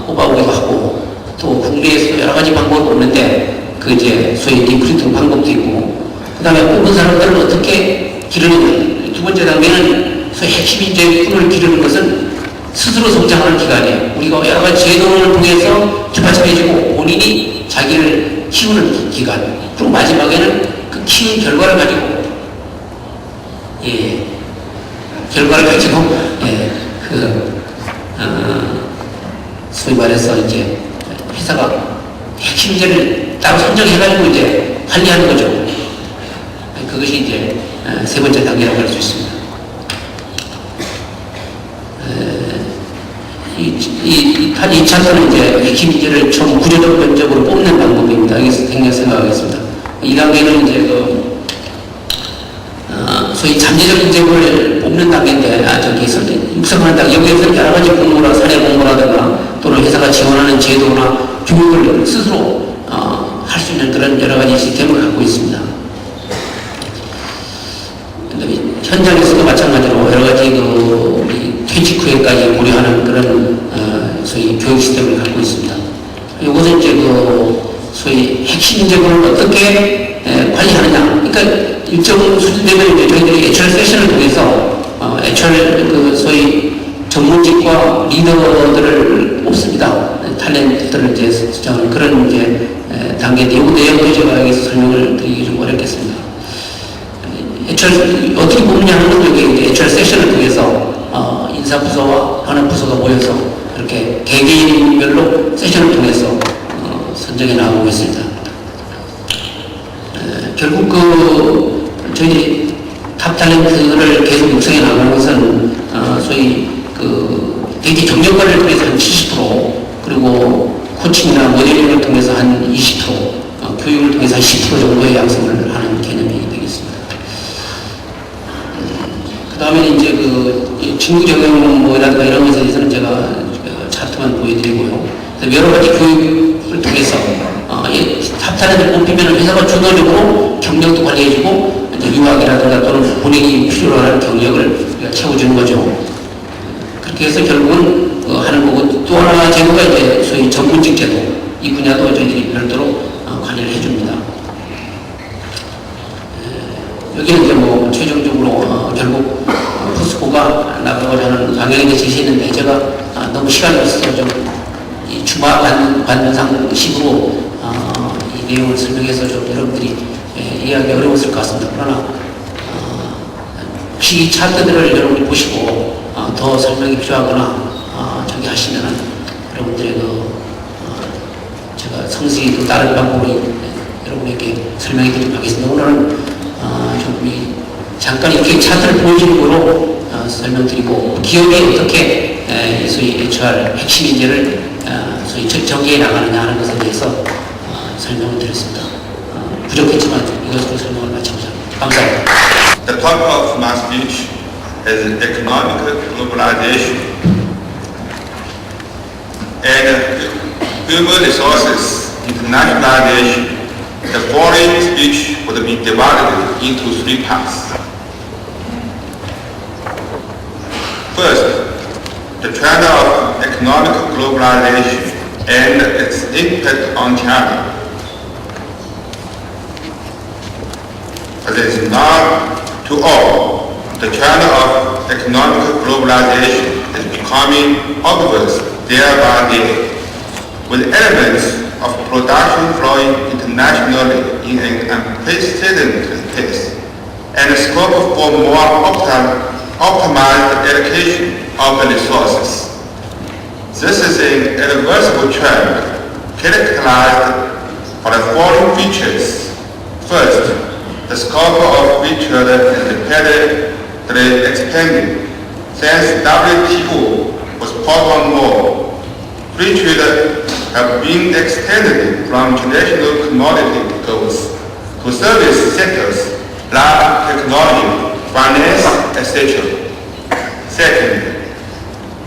뽑아오기도 하고, 또 국내에서 여러 가지 방법이 없는데 이제 소위 리크루팅 방법도 있고, 그 다음에 뽑은 사람들은 어떻게 기르느냐. 두 번째 단계는 소위 핵심 인재 풀을 기르는 것은 스스로 성장하는 기간이에요. 우리가 여러 가지 제도를 통해서 뒷받침해주고 본인이 자기를 키우는 기간. 그리고 마지막에는 그 키운 결과를 가지고, 소위 말해서 이제 회사가 핵심 인재를 따로 선정해가지고 이제 관리하는 거죠. 그것이 이제 세 번째 단계라고 할 수 있습니다. 이 2차선은 이제 핵심 인재를 총 구조적 면접으로 뽑는 방법입니다. 여기서 굉장히 생각하겠습니다. 이 단계는 이제 소위 잠재적 인재를 뽑는 단계인데, 육성하는 단계, 여기에서 여러 가지 공모나 사례 공모라든가 또는 회사가 지원하는 제도나 교육을 스스로 할 수 있는 그런 여러 가지 시스템을 갖고 있습니다. 현장에서도 마찬가지로 여러 가지 우리 퇴직 후에까지 고려하는 그런 소위 교육 시스템을 갖고 있습니다. 이것은 이제 소위 핵심 인재군을 어떻게 관리하느냐. 그러니까 일정 수준 되면 이제 저희들이 HR 세션을 통해서 HR 소위 전문직과 리더들을 뽑습니다. 탤런트들을 이제 수정하는 그런 이제 단계 내용도 제가 여기서 설명을 드리기 좀 어렵겠습니다. HR 어떻게 뽑느냐는 건 여기 HR 세션을 통해서 인사부서와 하는 부서가 모여서 이렇게 개개인별로 세션을 통해서 선정해 나가고 있습니다. 결국 저희 탑 탤런트를 계속 육성해 나가는 것은 소위 대기 경력관을 통해서 한 70%, 그리고 코칭이나 모델링을 통해서 한 20%, 교육을 통해서 한 10% 정도의 양성을 하는 개념이 되겠습니다. 그 다음에 이제 친구 적용 뭐라든가 이런 것에 대해서는 제가 차트만 보여드리고요. 여러 가지 교육을 통해서 탑 탤런트를 뽑히면 회사가 주도적으로 경력도 관리해주고 이제 유학이라든가 또는 본인이 필요로 하는 경력을 채워주는 거죠. 그렇게 해서 결국은 하는 거고, 또 하나 제도가 이제 소위 전문직 제도, 이 분야도 저희들이 별도로 관리를 해줍니다. 여기는 이제 뭐 최종적으로 결국 포스코가 나가고자 하는 방향이 제시했는데, 제가 너무 시간이 없어서 좀 이 주마 관상식으로 이 내용을 설명해서 좀 여러분들이 이해하기 어려웠을 것 같습니다. 그러나 혹시 이 차트들을 여러분이 보시고 더 설명이 필요하거나 저기 하시면은 여러분들의 제가 성실히 또 다른 방법으로 여러분에게 설명해 드리도록 하겠습니다. 오늘은 좀 잠깐 이렇게 차트를 보여주는 거로 설명드리고, 기업이 어떻게 소위 HR 핵심 인재를 소위 정의해 나가느냐 하는 것에 대해서 설명을 드렸습니다. 부족했지만 이것으로 설명을 마치고자 합니다. 감사합니다. The topic of my speech is economic globalization and human resources internationalization. The following speech would be divided into three parts. First, the trend of economic globalization and its impact on China. As it is known to all, the trend of economic globalization is becoming obvious day by day, with elements of production flowing internationally in an unprecedented pace, and the scope for more optimized allocation of the resources. This is an irreversible trend characterized by the following features. First, the scope of free trade is rapidly expanding. Since WTO was put on board, free trade have been extended from traditional commodity goods to service sectors like technology, finance, etc. Second,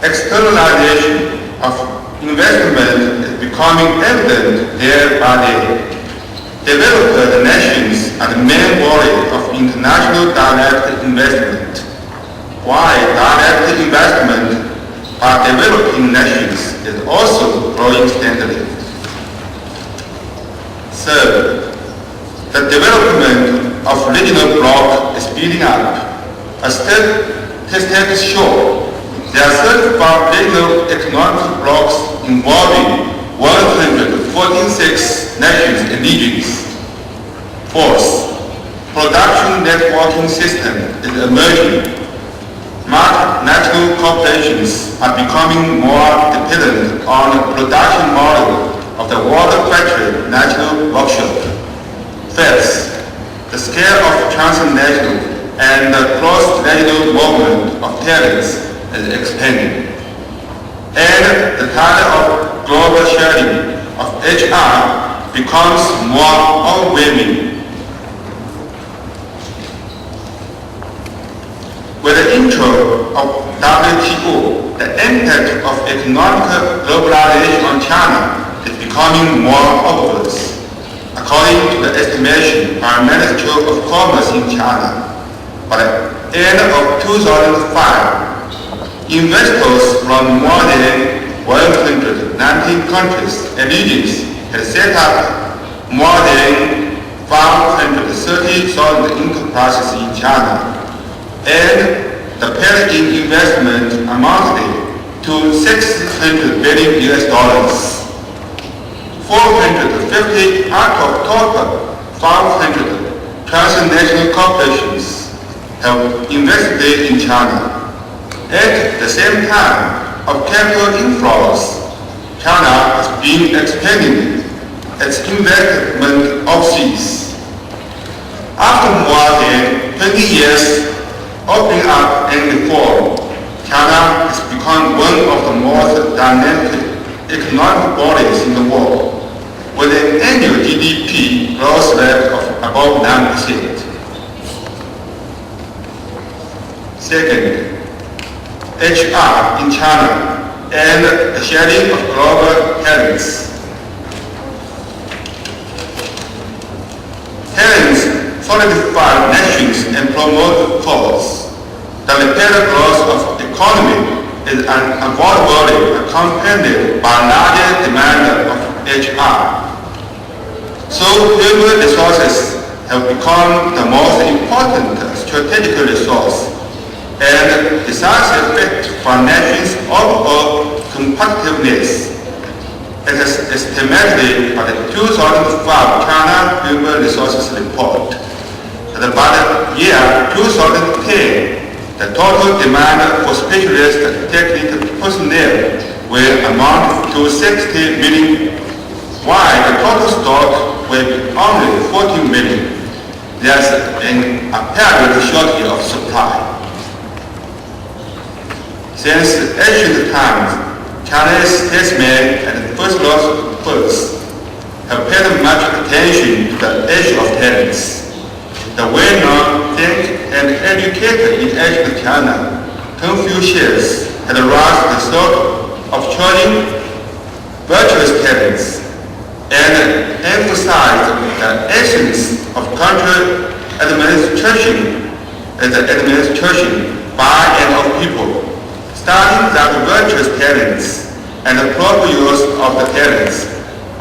externalization of investment is becoming evident day by day. Developed nations are the main body of international direct investment, while direct investment by developing nations is also growing steadily. Third, the development of regional bloc is speeding up. As statistics show, there are 35 regional economic blocs involving 146 nations and regions. Fourth, production networking system is emerging. Multinational corporations are becoming more dependent on the production model of the water factory national workshop. Fifth, the scale of transnational and the cross-regional movement of talents is expanding. And the tide of global sharing of HR becomes more overwhelming. With the intro of WTO, the impact of economic globalization on China is becoming more obvious. According to the estimation by the Ministry of Commerce in China, by the end of 2005, investors from more than 119 countries and regions had set up more than 530,000 enterprises in China, and the paid in investment amounted to $600 billion. 450 out of total 500 transnational corporations have invested in China. At the same time of capital inflows, China has been expanding its investment overseas. After more than 20 years opening up and reform, China has become one of the most dynamic economic bodies in the world, with an annual GDP growth rate of above 9%. Second, HR in China and the sharing of global talents. Talents solidify nations and promote growth. The rapid growth of the economy is unavoidably accompanied by larger demand of HR. So human resources have become the most important strategic resource and decisive effect for nations' overall competitiveness. It is estimated by the 2005 China Human Resources Report that by the year 2010, the total demand for specialist technical personnel will amount to 60 million, while the total stock will be only 14 million. There's an apparent shortage of supply. Since ancient times, Chinese statesmen and first philosophers have paid much attention to the issue of talents. The well-known, think, and educated in ancient China, Confucius had raised the thought of choosing virtuous talents and emphasized the essence of country administration as the administration by and of people. Studying that virtuous talents and the proper use of the talents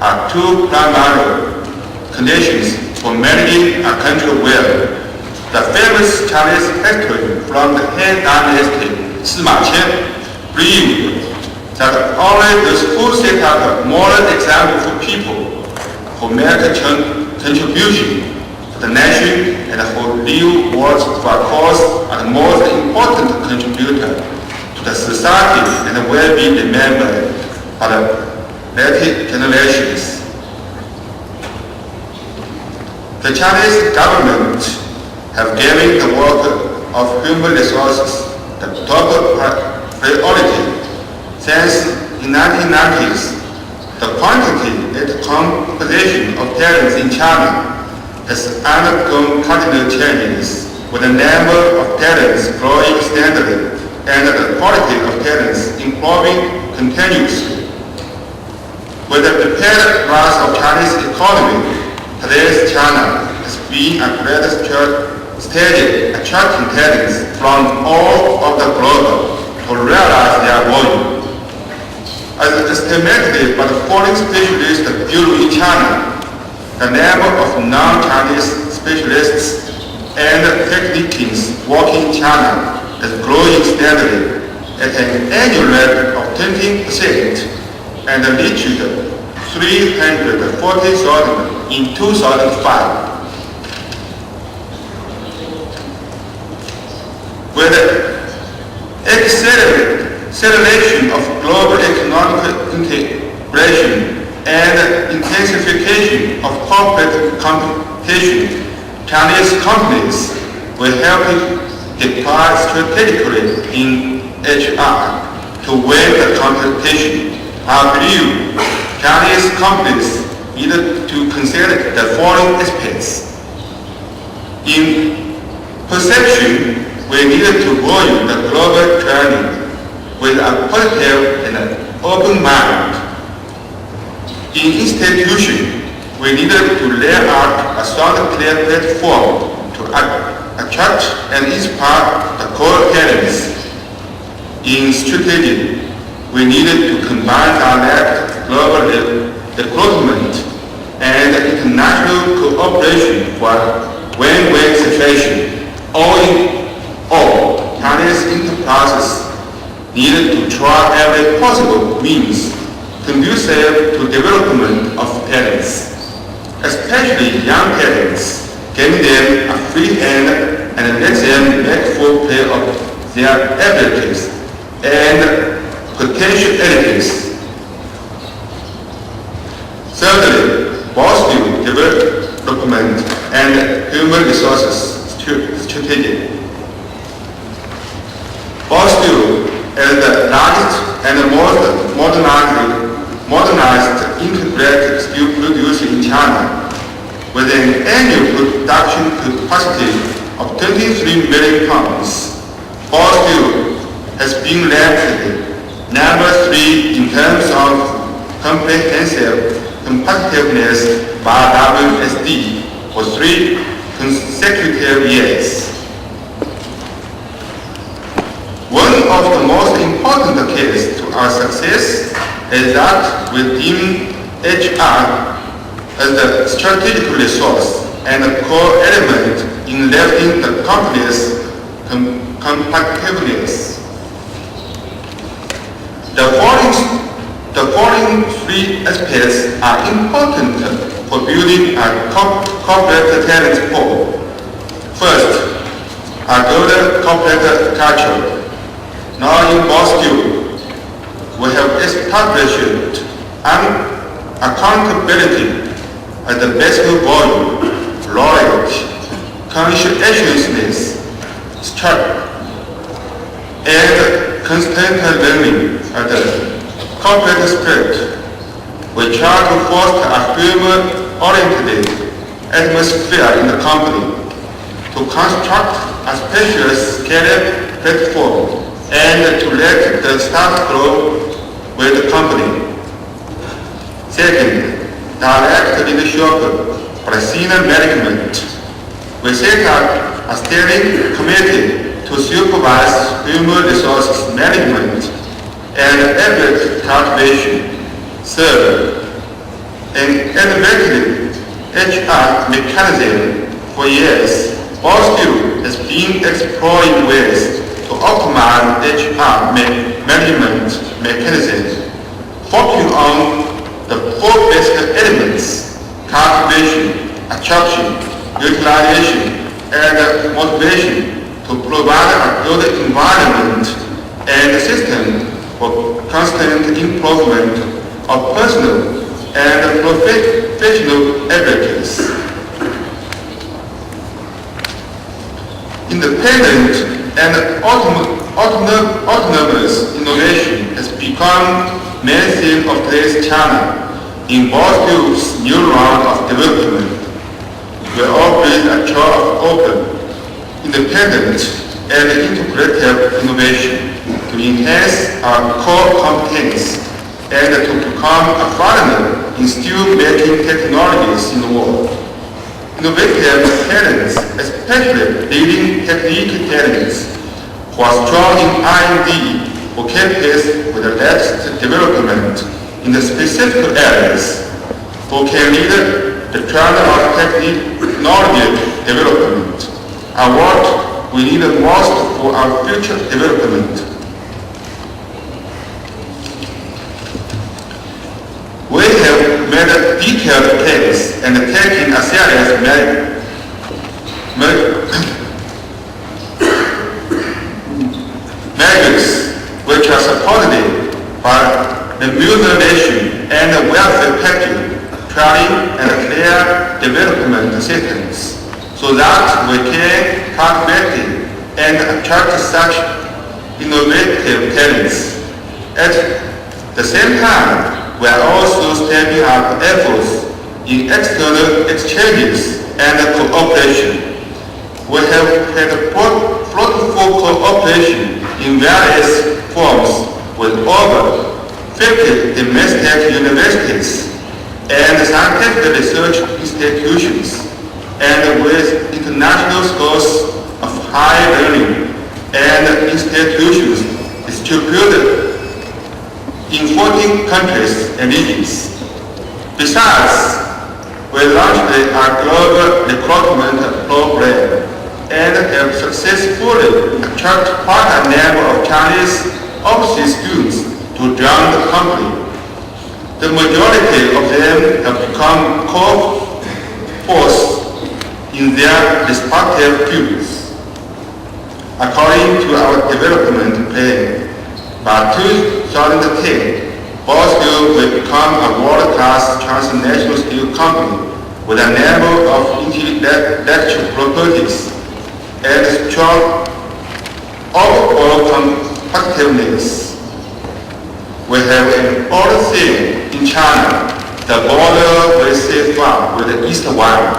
are two primary conditions for managing a country well. The famous Chinese history from the Han Dynasty, Sima Qian, believed that only those who set up a moral example for people, who make a contribution to the nation, and who live words for a cause are the most important contributor to the society and will be remembered by the later generations. The Chinese government have given the work of human resources the top priority. Since the 1990s, the quantity and composition of talents in China has undergone cardinal changes, with the number of talents growing steadily and the quality of talents improving continuously. With the rapid rise of Chinese economy, today's China has been a great steady attracting talents from all of the globe to realize their volume. As estimated by the Foreign Specialist Bureau in China, the number of non-Chinese specialists and technicians working in China is growing steadily at an annual rate of 20% and reached 340,000 in 2005. With the acceleration of global economic integration and intensification of corporate competition, Chinese companies will help deploy strategically in HR to win the competition. I believe Chinese companies need to consider the following aspects. In perception, we need to value the global training with a positive and open mind. In institution, we need to lay out a solid, clear platform to attract and inspire the core talents. In strategy, we needed to combine direct global recruitment and international cooperation for win-win situation. All in all, Chinese enterprises needed to try every possible means conducive to development of talents, especially young talents, giving them a free hand and let them make full play of their abilities and potentialities. Thirdly, POSCO development and human resources strategy. POSCO is the largest and most modernized integrated steel producer in China, with an annual production capacity of 23 million tons. POSCO has been ranked number 3 in terms of comprehensive competitiveness by WSD for 3 consecutive years. One of the most important keys to our success is that we deem HR as the strategic resource and a core element in lifting the company's competitiveness. The following 3 aspects are important for building a corporate talent pool. First, a good corporate culture. Now in POSCO, we have established accountability as the basic value, loyalty, conscientiousness, and constant learning as the corporate spirit. We try to foster a human-oriented atmosphere in the company, to construct a special career platform, and to let the staff grow with the company. Second, direct leadership for senior management. We set up a steering committee to supervise human resources management and ability cultivation. Third, an innovative HR mechanism. For years, POSCO has been exploring ways to optimize HR management mechanisms, focusing on the 4 basic elements: cultivation, attraction, utilization, and motivation, to provide a good environment and system for constant improvement of personal and professional abilities. Independent and autonomous innovation has become main theme of today's China. In POSCO's new round of development, we operate a trail of open, independent, and integrative innovation to enhance our core competence and to become a partner in steel-making technologies in the world. Innovative talents, especially leading technique talents, who are strong in R&D, who can pace with the latest development in the specific areas, who can lead the trend of technology development, are what we need most for our future development. We have made a detailed case and taken a serious measures which are supported by the remuneration and welfare package, training and clear development systems, so that we can cultivate and attract such innovative talents. At the same time, we are also stepping up efforts in external exchanges and cooperation. We have had fruitful cooperation in various forms with over 50 domestic universities and scientific research institutions, and with international schools of higher learning and institutions distributed in 14 countries and regions. Besides, we launched a global recruitment program and have successfully attracted quite a number of Chinese overseas students to join the company. the majority of them have become core force in their respective fields. According to our development plan, by 2010, POSCO will become a world-class transnational steel company with a number of intellectual properties and strong overall competitiveness. We have an old saying in China: the border will stay far with the east one.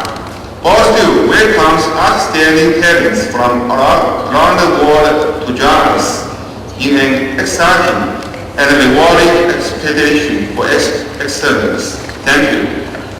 POSCO welcomes outstanding talents from around the world to join us in an exciting and rewarding expedition for excellence. Thank you.